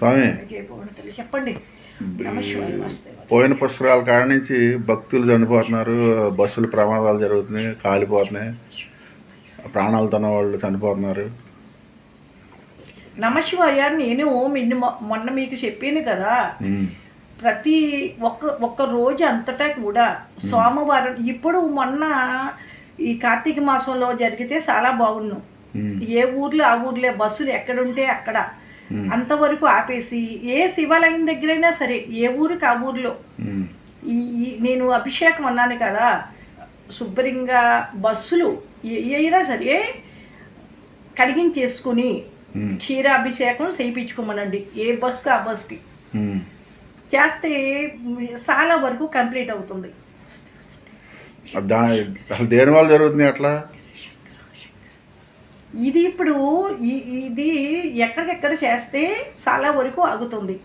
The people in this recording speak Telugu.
స్వామి జయపూర్ణతలు చెప్పండి. నమశివాయ వస్తే పోయిన పుష్కరాల కాడ నుంచి భక్తులు చనిపోతున్నారు, బస్సులు ప్రమాదాలు జరుగుతున్నాయి, కాలిపోతున్నాయి, ప్రాణాలతో వాళ్ళు చనిపోతున్నారు. నమశివాయ నేను మొన్న మీకు చెప్పాను కదా, ప్రతి ఒక్క రోజు అంతటా కూడా సోమవారం ఇప్పుడు మొన్న ఈ కార్తీక మాసంలో జరిగితే చాలా బాగున్నాం. ఏ ఊర్లో ఆ ఊర్లే బస్సులు ఎక్కడుంటే అక్కడ అంతవరకు ఆపేసి ఏ శివాలయం దగ్గరైనా సరే ఏ ఊరికి ఆ ఊర్లో నేను అభిషేకం అన్నాను కదా, శుభ్రంగా బస్సులు అయినా సరే కడిగించేసుకుని క్షీరాభిషేకం చేయించుకోమనండి. ఏ బస్సుకి ఆ బస్కి చేస్తే చాలా వరకు కంప్లీట్ అవుతుంది. అసలు దేని వల్ల జరుగుతుంది అట్లా? ఇది ఇప్పుడు ఇది ఎక్కడికెక్కడ చేస్తే చాలా వరకు ఆగుతుంది.